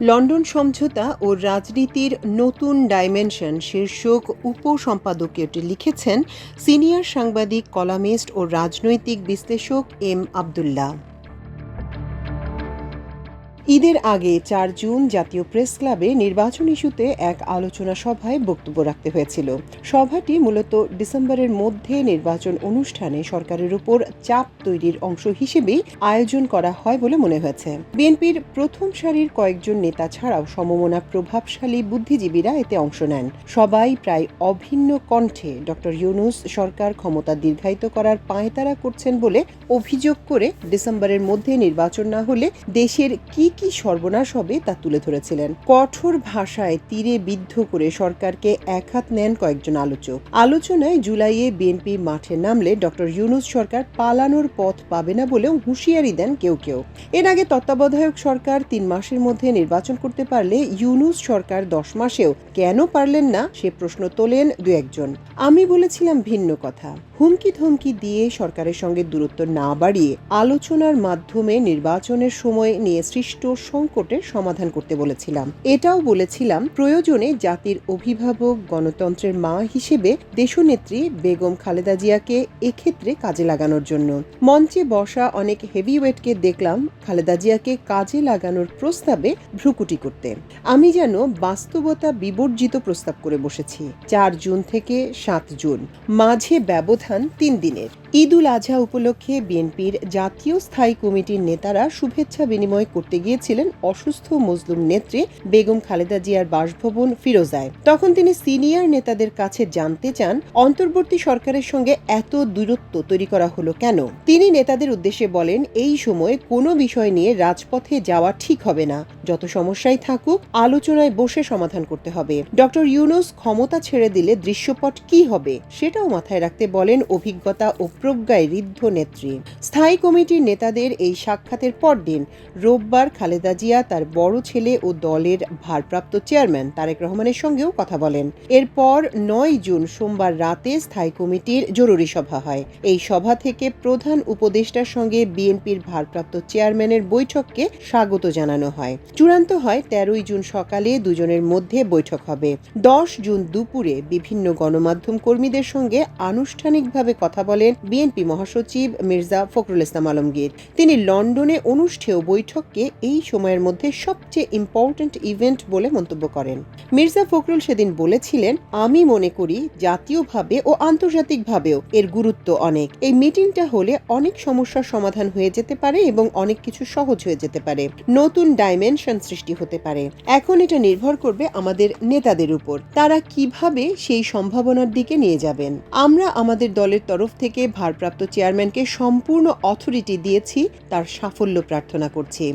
London সমঝোতা ও রাজনীতির নতুন ডাইমেনশন শীর্ষক উপসম্পাদকীয়টি লিখেছেন সিনিয়র সাংবাদিক, কলামিস্ট ও রাজনৈতিক বিশ্লেষক এম আবদুল্লাহ। ঈদের আগে ৪ জুন জাতীয় প্রেস ক্লাবে নির্বাচন ইস্যুতে এক আলোচনা সভায় বক্তব্য রাখতে হয়েছিল। সভাটি মূলত ডিসেম্বরের মধ্যে নির্বাচন অনুষ্ঠানে সরকারের উপর চাপ তৈরির অংশ হিসেবেই আয়োজন করা হয় বলে মনে হয়েছে। বিএনপির প্রথম সারির কয়েকজন নেতা ছাড়াও সমমনা প্রভাবশালী বুদ্ধিজীবীরা এতে অংশ নেন। সবাই প্রায় অভিন্ন কণ্ঠে ডক্টর ইউনূস সরকার ক্ষমতা দীর্ঘায়িত করার পাঁয়তারা করছেন বলে অভিযোগ করে ডিসেম্বরের মধ্যে নির্বাচন না হলে দেশের কি সর্বনাশ হবে তা তুলে ধরেছিলেন। কঠোর ভাষায় তীরে বিদ্ধ করে সরকারকে একহাত নেন কয়েকজন আলোচক। আলোচনায় জুলাইয়ে বিএনপি মাঠে নামলে ডক্টর ইউনূস সরকার পালানোর পথ পাবে না বলেও হুঁশিয়ারি দেন কেউ কেউ। এর আগে তত্ত্বাবধায়ক সরকার ৩ মাসের মধ্যে নির্বাচন করতে পারলে ইউনূস সরকার ১০ মাসেও কেন পারলেন না সে প্রশ্ন তোলেন দু একজন। আমি বলেছিলাম ভিন্ন কথা। হুমকি ধমকি দিয়ে সরকারের সঙ্গে দূরত্ব না বাড়িয়ে আলোচনার মাধ্যমে নির্বাচনের সময় নিয়ে সৃষ্ট সংকটের সমাধান করতে বলেছিলাম। এটাও বলেছিলাম প্রয়োজনে জাতির অভিভাবক, গণতন্ত্রের মা হিসেবে দেশনেত্রী বেগম খালেদা জিয়াকে এক্ষেত্রে কাজে লাগানোর জন্য। মঞ্চে বসা অনেক হেভিওয়েটকে দেখলাম খালেদা জিয়াকে কাজে লাগানোর প্রস্তাবে ভ্রুকুটি করতে। আমি যেন বাস্তবতা বিবর্জিত প্রস্তাব করে বসেছি। ৪ জুন থেকে ৭ জুন মাঝে ব্যবধান ৩ দিনের। ঈদ উল আজহা উপলক্ষে বিএনপির জাতীয় স্থায়ী কমিটির নেতারা শুভেচ্ছা বিনিময় করতে গিয়েছিলেন অসুস্থ মজলুম নেত্রী বেগম খালেদা জিয়ার বাসভবন ফিরোজায়। তখন তিনি সিনিয়র নেতাদের কাছে জানতে চান অন্তর্বর্তী সরকারের সঙ্গে এত দূরত্ব তৈরি করা হলো কেন। তিনি নেতাদের উদ্দেশ্যে বলেন, এই সময় কোনো বিষয় নিয়ে রাজপথে যাওয়া ঠিক হবে না। যত সমস্যাই থাকুক আলোচনায় বসে সমাধান করতে হবে। ডক্টর ইউনূস ক্ষমতা ছেড়ে দিলে দৃশ্যপট কি হবে সেটাও মাথায় রাখতে বলেন অভিজ্ঞতা ও প্রজ্ঞায় ঋদ্ধ নেত্রী। স্থায়ী কমিটির নেতাদের এই সাক্ষাতের পরদিন রোববার খালেদা জিয়া তার বড় ছেলে ও দলের ভারপ্রাপ্ত চেয়ারম্যান তারেক রহমানের সঙ্গেও কথা বলেন। এরপর ৯ জুন সোমবার রাতে স্থায়ী কমিটির জরুরি সভা হয়। এই সভা থেকে প্রধান উপদেষ্টার সঙ্গে বিএনপির ভারপ্রাপ্ত চেয়ারম্যানের বৈঠককে স্বাগত জানানো হয়। চূড়ান্ত হয় ১৩ জুন সকালে দুজনের মধ্যে বৈঠক হবে। ১০ জুন দুপুরে বিভিন্ন গণমাধ্যম কর্মীদের সঙ্গে আনুষ্ঠানিকভাবে কথা বলেন বিএনপি মহাসচিব মির্জা ফখরুল ইসলাম আলমগীর। তিনি লন্ডনে অনুষ্ঠেয় বৈঠককে এই সময়ের মধ্যে সবচেয়ে ইম্পর্ট্যান্ট ইভেন্ট বলে মন্তব্য করেন। মির্জা ফখরুল সেদিন বলেছিলেন, আমি মনে করি জাতীয়ভাবে ও আন্তর্জাতিকভাবেও এর গুরুত্ব অনেক। এই মিটিংটা হলে অনেক সমস্যার সমাধান হয়ে যেতে পারে এবং অনেক কিছু সহজ হয়ে যেতে পারে, নতুন ডাইমেনশন সৃষ্টি হতে পারে। এখন এটা নির্ভর করবে আমাদের নেতাদের উপর, তারা কিভাবে সেই সম্ভাবনার দিকে নিয়ে যাবেন। আমরা আমাদের দলের তরফ থেকে ভারপ্রাপ্ত চেয়ারম্যানকে সম্পূর্ণ অথরিটি দিয়েছি, তার সাফল্য প্রার্থনা করছি।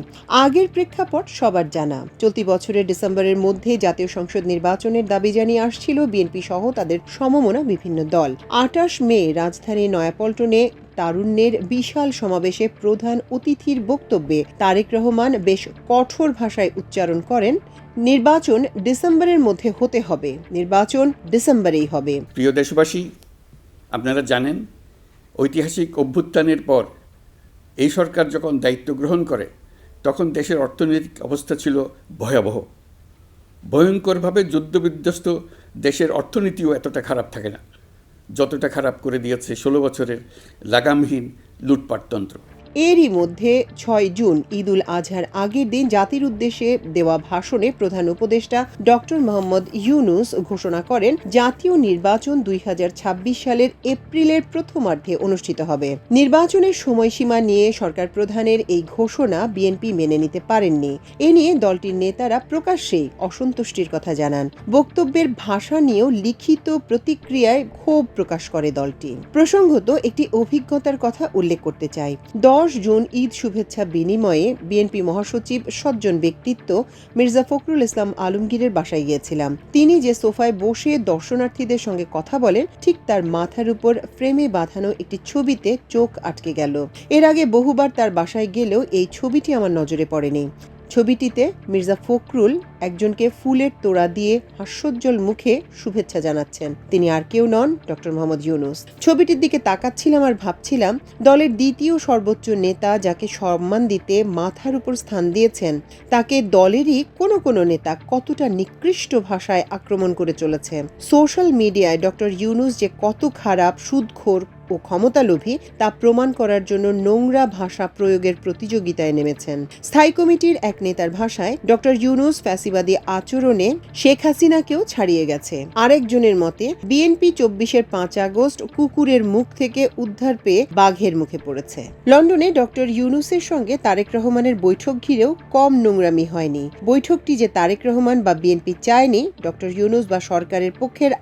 আগের প্রেক্ষাপট সবার জানা। চলতি বছরের ডিসেম্বরের মধ্যে জাতীয় সংসদ নির্বাচনের দাবি জানিয়ে আসছিল বিএনপি সহ তাদের সমমনা বিভিন্ন দল। ২৮ মে রাজধানী নয়াপল্টনে তারুণ্যের বিশাল সমাবেশে প্রধান অতিথির বক্তব্যে তারেক রহমান বেশ কঠোর ভাষায় উচ্চারণ করেন, নির্বাচন ডিসেম্বরের মধ্যে হতে হবে, নির্বাচন ডিসেম্বরেই হবে। প্রিয় দেশবাসী, আপনারা জানেন ঐতিহাসিক অভ্যুত্থানের পর এই সরকার যখন দায়িত্ব গ্রহণ করে তখন দেশের অর্থনৈতিক অবস্থা ছিল ভয়াবহ। ভয়ঙ্করভাবে যুদ্ধবিধ্বস্ত দেশের অর্থনীতিও এতটা খারাপ থাকে না যতটা খারাপ করে দিয়েছে ১৬ বছরের লাগামহীন লুটপাটতন্ত্র। এরই মধ্যে ৬ জুন ঈদ উল আজহার আগের দিন জাতির উদ্দেশ্যে দেওয়া ভাষণে প্রধান উপদেষ্টা ডক্টর মোহাম্মদ ইউনূস ঘোষণা করেন, জাতীয় নির্বাচন ২০২৬ সালের এপ্রিলের প্রথমার্ধে অনুষ্ঠিত হবে। নির্বাচনের সময়সীমা নিয়ে সরকার প্রধানের এই ঘোষণা বিএনপি মেনে নিতে পারেননি। এ নিয়ে দলটির নেতারা প্রকাশ্যেই অসন্তুষ্টির কথা জানান। বক্তব্যের ভাষা নিয়েও লিখিত প্রতিক্রিয়ায় ক্ষোভ প্রকাশ করে দলটি। প্রসঙ্গত একটি অভিজ্ঞতার কথা উল্লেখ করতে চাই। ১০ জুন ঈদ শুভেচ্ছা বিনিময়ে বিএনপি মহাসচিব সজ্জন ব্যক্তিত্ব মির্জা ফখরুল ইসলাম আলমগীরের বাসায় গিয়েছিলাম। তিনি যে সোফায় বসে দর্শনার্থীদের সঙ্গে কথা বলেন, ঠিক তার মাথার উপর ফ্রেমে বাঁধানো একটি ছবিতে চোখ আটকে গেল। এর আগে বহুবার তার বাসায় গেলেও এই ছবিটি আমার নজরে পড়েনি। ছবিটিতে মির্জা ফখরুল একজনকে ফুলের তোড়া দিয়ে হাস্যোজ্জ্বল মুখে শুভেচ্ছা জানাচ্ছেন। তিনি আর কেউ নন, ডক্টর মোহাম্মদ ইউনূস। ছবিটির দিকে তাকাচ্ছিলাম আর ভাবছিলাম, দলের দ্বিতীয় সর্বোচ্চ নেতা যাকে সম্মান দিতে মাথার উপর স্থান দিয়েছেন, তাকে দলেরই কোনো নেতা কতটা নিকৃষ্ট ভাষায় আক্রমণ করে চলেছে। সোশ্যাল মিডিয়ায় ডক্টর ইউনূস যে কত খারাপ, সুদখোর ও ক্ষমতালোভী তা প্রমাণ করার জন্য নোংরা ভাষা প্রয়োগের প্রতিযোগিতায় নেমেছেন। স্থায়ী কমিটির এক নেতার ভাষায়, ডক্টর ইউনূস ফ্যাসিবাদী আচরণে শেখ হাসিনাকেও ছাড়িয়ে গেছে। আরেকজনের মতে, বিএনপি ২৪-এর ৫ আগস্ট কুকুরের মুখ থেকে উদ্ধার পেয়ে বাঘের মুখে পড়েছে। লন্ডনে ডক্টর ইউনূসের সঙ্গে তারেক রহমানের বৈঠক ঘিরেও কম নোংরামি হয়নি। বৈঠকটি যে তারেক রহমান বা বিএনপি চায়নি, ডক্টর ইউনূস বা সরকারের পক্ষের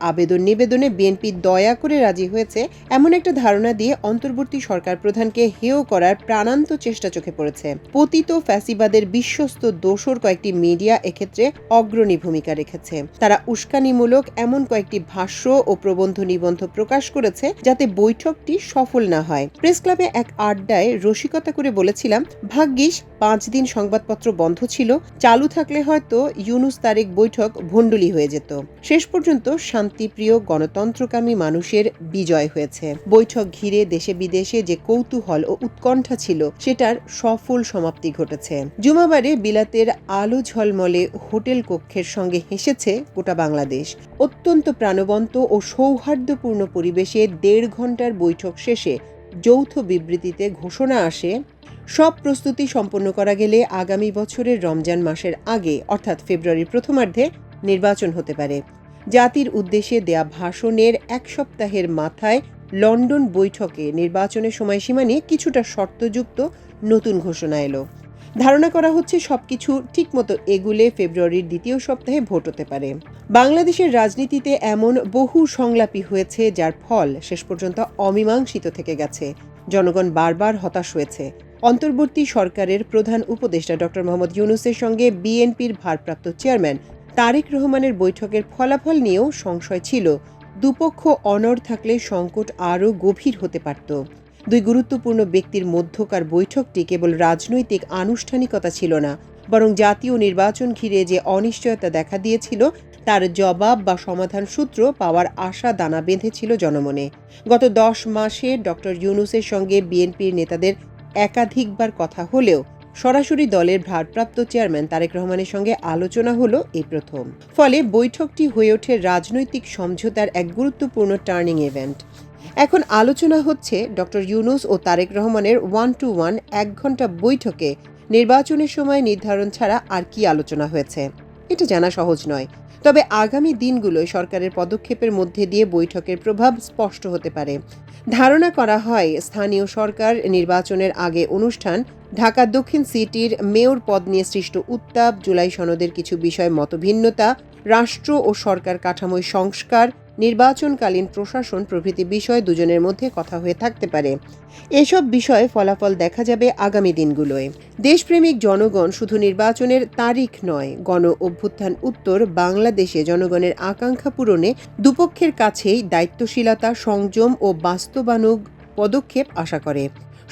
নিবেদনে বিএনপি দয়া করে রাজি হয়েছে, এমন একটা ধারণা দিয়ে অন্তর্বর্তী সরকার প্রধানকে হেয় করার প্রাণান্ত চেষ্টা চোখে পড়েছে। পতিত ফ্যাসিবাদের বিশ্বস্ত দোসর কয়েকটি মিডিয়া এক্ষেত্রে অগ্রণী ভূমিকা রেখেছে। তারা উস্কানিমূলক এমন কয়েকটি ভাষ্য ও প্রবন্ধ নিবন্ধ প্রকাশ করেছে যাতে বৈঠকটি সফল না হয়। প্রেস ক্লাবে এক আড্ডায় রসিকতা করে বলেছিলাম, ভাগ্যিস ৫ দিন সংবাদপত্র বন্ধ ছিল, চালু থাকলে হয়তো ইউনূস তারেক বৈঠক ভণ্ডুলি হয়ে যেত। শেষ পর্যন্ত শান্তিপ্রিয় গণতন্ত্রকামী মানুষের বিজয় হয়েছে। বৈঠক ঘিরে দেশে বিদেশে যে কৌতূহল ও উৎকণ্ঠা ছিল, সেটার সফল সমাপ্তি ঘটেছে। জুমাবারে বিলাতের আলো ঝলমলে হোটেল কক্ষের সঙ্গে হেসেছে গোটা বাংলাদেশ। অত্যন্ত প্রাণবন্ত ও সৌহার্দ্যপূর্ণ পরিবেশে ১.৫ ঘন্টার বৈঠক শেষে যৌথ বিবৃতিতে ঘোষণা আসে, সব প্রস্তুতি সম্পন্ন করা গেলে আগামী বছরের রমজান মাসের আগে অর্থাৎ ফেব্রুয়ারির প্রথমার্ধে নির্বাচন হতে পারে। জাতির উদ্দেশ্যে দেয়া ভাষণের ১ সপ্তাহের মাথায় লন্ডন বৈঠকে নির্বাচনের সময়সীমা নিয়ে কিছুটা শর্তযুক্ত নতুন ঘোষণা এলো। ধারণা করা হচ্ছে সবকিছু ঠিকমতো এগুলে ফেব্রুয়ারির দ্বিতীয় সপ্তাহে ভোট হতে পারে। বাংলাদেশের রাজনীতিতে এমন বহু সংলাপই হয়েছে যার ফল শেষ পর্যন্ত অমীমাংসিত থেকে গেছে। জনগণ বারবার হতাশ হয়েছে। অন্তর্বর্তী সরকারের প্রধান উপদেষ্টা ডক্টর মোহাম্মদ ইউনূসের সঙ্গে বিএনপির ভারপ্রাপ্ত চেয়ারম্যান তারেক রহমানের বৈঠকের ফলাফল নিয়েও সংশয় ছিল। দুপক্ষ অনড় থাকলে সংকট আরও গভীর হতে পারত। দুই গুরুত্বপূর্ণ ব্যক্তির মধ্যকার বৈঠকটি কেবল রাজনৈতিক আনুষ্ঠানিকতা ছিল না, বরং জাতীয় নির্বাচন ঘিরে যে অনিশ্চয়তা দেখা দিয়েছিল, তার জবাব বা সমাধান সূত্র পাওয়ার আশা দানা বেঁধেছিল জনমনে। গত ১০ মাসে ডক্টর ইউনূসের সঙ্গে বিএনপির নেতাদের একাধিকবার কথা হলেও সরাসরি দলের ভারপ্রাপ্ত চেয়ারম্যান তারেক রহমানের সঙ্গে আলোচনা হলো এই প্রথম। ফলে বৈঠকটি হয়ে ওঠে রাজনৈতিক সমঝোতার এক গুরুত্বপূর্ণ টার্নিং ইভেন্ট। এখন আলোচনা হচ্ছে ডক্টর ইউনূস ও তারেক রহমানের 1-to-1 ১ ঘন্টা বৈঠকে নির্বাচনের সময় নির্ধারণ ছাড়া আর কি আলোচনা হয়েছে, এটা জানা সহজ নয়। তবে আগামী দিনগুলোয় সরকারের পদক্ষেপের মধ্যে দিয়ে বৈঠকের প্রভাব স্পষ্ট হতে পারে। ধারণা করা হয়, স্থানীয় সরকার নির্বাচনের আগে অনুষ্ঠান, ঢাকা দক্ষিণ সিটির মেয়র পদ নিয়ে সৃষ্ট উত্তাপ, জুলাই সনদের কিছু বিষয় মতভিন্নতা, রাষ্ট্র ও সরকার কাঠামোয় সংস্কার, নির্বাচনকালীন প্রশাসন প্রভৃতি বিষয় দুজনের মধ্যে কথা হয়ে থাকতে পারে। এসব বিষয়ে ফলাফল দেখা যাবে আগামী দিনগুলোয়। দেশপ্রেমিক জনগণ শুধু নির্বাচনের তারিখ নয়, গণ অভ্যুত্থান উত্তর বাংলাদেশে জনগণের আকাঙ্ক্ষা পূরণে দুপক্ষের কাছেই দায়িত্বশীলতা, সংযম ও বাস্তবানুগ পদক্ষেপ আশা করে।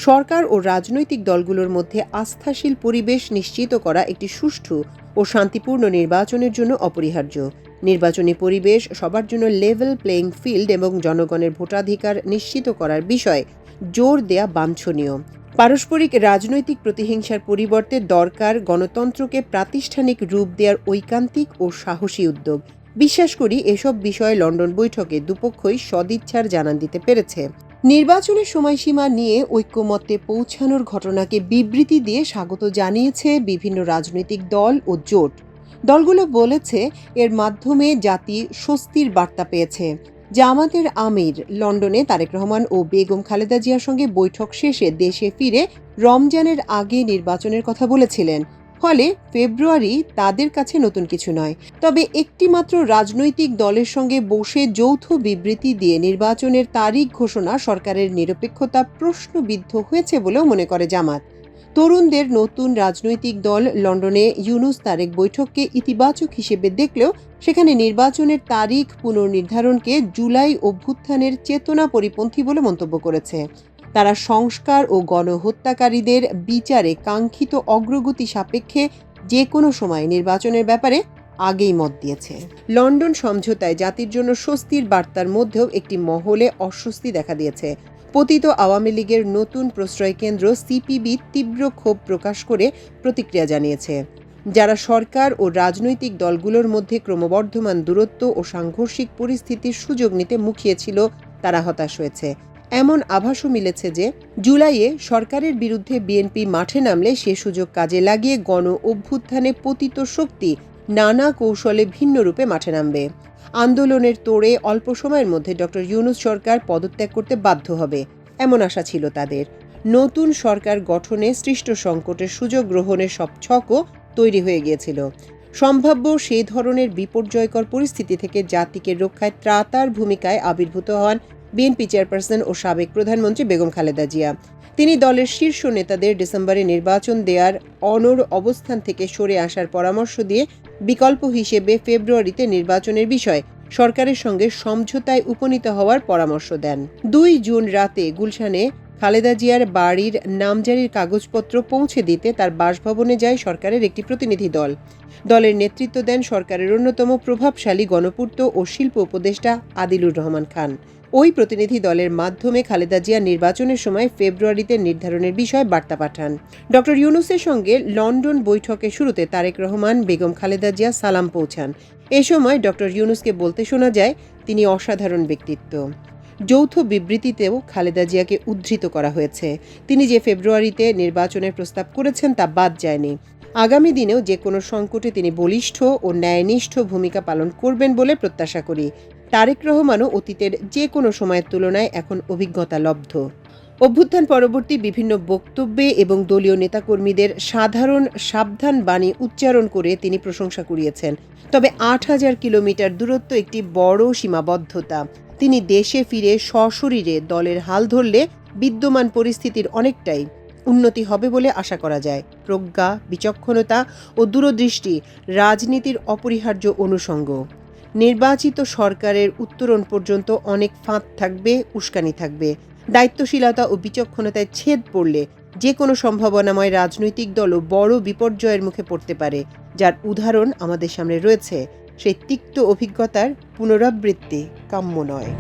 সরকার ও রাজনৈতিক দলগুলোর মধ্যে আস্থাশীল পরিবেশ নিশ্চিত করা একটি সুষ্ঠু ও শান্তিপূর্ণ নির্বাচনের জন্য অপরিহার্য। নির্বাচনী পরিবেশ সবার জন্য লেভেল প্লেইং ফিল্ড এবং জনগণের ভোটাধিকার নিশ্চিত করার বিষয়ে জোর দেয়া বাঞ্ছনীয়। পারস্পরিক রাজনৈতিক প্রতিহিংসার পরিবর্তে দরকার গণতন্ত্রকে প্রাতিষ্ঠানিক রূপ দেওয়ার ঐকান্তিক ও সাহসী উদ্যোগ। বিশ্বাস করি এসব বিষয়ে লন্ডন বৈঠকে দুপক্ষই সদিচ্ছার জানান দিতে পেরেছে। নির্বাচনের সময়সীমা নিয়ে ঐক্যমত্যে পৌঁছানোর ঘটনাকে বিবৃতি দিয়ে স্বাগত জানিয়েছে বিভিন্ন রাজনৈতিক দল ও জোট। দলগুলো বলেছে এর মাধ্যমে জাতি স্বস্তির বার্তা পেয়েছে। জামাতের আমির লন্ডনে তারেক রহমান ও বেগম খালেদা জিয়ার সঙ্গে বৈঠক শেষে দেশে ফিরে রমজানের আগে নির্বাচনের কথা বলেছিলেন। ফলে ফেব্রুয়ারি তাদের কাছে নতুন কিছু নয়। তবে একটি মাত্র রাজনৈতিক দলের সঙ্গে বসে যৌথ বিবৃতি দিয়ে নির্বাচনের তারিখ ঘোষণা সরকারের নিরপেক্ষতা প্রশ্নবিদ্ধ হয়েছে বলেও মনে করে জামাত। তরুণদের নতুন রাজনৈতিক দল লন্ডনে ইউনূস তারেক বৈঠককে ইতিবাচক হিসেবে দেখলেও সেখানে নির্বাচনের তারিখ পুনর্নির্ধারণকে জুলাই অভ্যুত্থানের চেতনা পরিপন্থী বলে মন্তব্য করেছে। তারা সংস্কার ও গণহত্যাকারীদের বিচারে কাঙ্ক্ষিত অগ্রগতি সাপেক্ষে যে কোনো সময় নির্বাচনের ব্যাপারে আগেই মত দিয়েছে। লন্ডন সমঝোতায় জাতির জন্য স্বস্তির বার্তার মধ্যেও একটি মহলে অস্বস্তি দেখা দিয়েছে। পতিত আওয়ামী লীগের নতুন প্রশ্রয় কেন্দ্র সিপিবি তীব্র ক্ষোভ প্রকাশ করে প্রতিক্রিয়া জানিয়েছে। যারা সরকার ও রাজনৈতিক দলগুলোর মধ্যে ক্রমবর্ধমান দূরত্ব ও সাংঘর্ষিক পরিস্থিতির সুযোগ নিতে মুখিয়েছিল, তারা হতাশ হয়েছে। এমন আভাসও মিলেছে যে জুলাইয়ে সরকারের বিরুদ্ধে বিএনপি মাঠে নামলে সে সুযোগ কাজে লাগিয়ে গণ অভ্যুত্থানে পতিত শক্তি নানা কৌশলে ভিন্ন রূপে মাঠে নামবে। আন্দোলনের তোড়ে অল্প সময়ের মধ্যে ডক্টর ইউনূস সরকার পদত্যাগ করতে বাধ্য হবে, এমন আশা ছিল তাদের। নতুন সরকার গঠনে সৃষ্ট সংকটের সুযোগ গ্রহণের সব ছকও তৈরি হয়ে গিয়েছিল। সম্ভাব্য সেই ধরনের বিপর্যয়কর পরিস্থিতি থেকে জাতিকে রক্ষায় ত্রাতার ভূমিকায় আবির্ভূত হন বিএনপি চেয়ারপারসন ও সাবেক প্রধানমন্ত্রী বেগম খালেদা জিয়া। তিনি দলের শীর্ষ নেতাদের ডিসেম্বরে নির্বাচন দেওয়ার অনড় অবস্থান থেকে সরে আসার পরামর্শ দিয়ে বিকল্প হিসেবে ফেব্রুয়ারিতে নির্বাচনের বিষয়ে সরকারের সঙ্গে সমঝোতায় উপনীত হওয়ার পরামর্শ দেন। ২ জুন রাতে গুলশানে খালেদা জিয়ার বাড়ির নামজারির কাগজপত্র পৌঁছে দিতে তার বাসভবনে যায় সরকারের একটি প্রতিনিধি দল। দলের নেতৃত্ব দেন সরকারের অন্যতম প্রভাবশালী গণপূর্ত ও শিল্প উপদেষ্টা আদিলুর রহমান খান। ওই প্রতিনিধি দলের মাধ্যমে খালেদা জিয়া নির্বাচনের সময় ফেব্রুয়ারিতে নির্ধারণের বিষয়ে বার্তা পাঠান। ডক্টর ইউনূসের সঙ্গে লন্ডন বৈঠকের শুরুতে তারেক রহমান, বেগম খালেদা জিয়া সালাম পৌঁছান। এ সময় ডক্টর ইউনূসকে বলতে শোনা যায়, তিনি অসাধারণ ব্যক্তিত্ব। যৌথ বিবৃতিতেও খালেদা জিয়াকে উদ্ধৃত করা হয়েছে। তিনি যে ফেব্রুয়ারিতে নির্বাচনের প্রস্তাব করেছেন তা বাদ যায়নি। আগামী দিনেও যে কোনো সংকটে তিনি বলিষ্ঠ ও ন্যায়নিষ্ঠ ভূমিকা পালন করবেন বলে প্রত্যাশা করি। তারেক রহমানও অতীতের যে কোনো সময়ের তুলনায় এখন অভিজ্ঞতা লব্ধ। অভ্যুত্থান পরবর্তী বিভিন্ন বক্তব্যে এবং দলীয় নেতাকর্মীদের সাধারণ সাবধান বাণী উচ্চারণ করে তিনি প্রশংসা কুড়িয়েছেন। তবে ৮,০০০ কিলোমিটার দূরত্ব একটি বড় সীমাবদ্ধতা। তিনি দেশে ফিরে সশরীরে দলের হাল ধরলে বিদ্যমান পরিস্থিতির অনেকটাই উন্নতি হবে বলে আশা করা যায়। প্রজ্ঞা, বিচক্ষণতা ও দূরদৃষ্টি রাজনীতির অপরিহার্য অনুষঙ্গ। নির্বাচিত সরকারের উত্তরণ পর্যন্ত অনেক ফাঁদ থাকবে, উস্কানি থাকবে। দায়িত্বশীলতা ও বিচক্ষণতায় ছেদ পড়লে যে কোনো সম্ভাবনাময় রাজনৈতিক দলও বড় বিপর্যয়ের মুখে পড়তে পারে, যার উদাহরণ আমাদের সামনে রয়েছে। সেই তিক্ত অভিজ্ঞতার পুনরাবৃত্তি কাম্য নয়।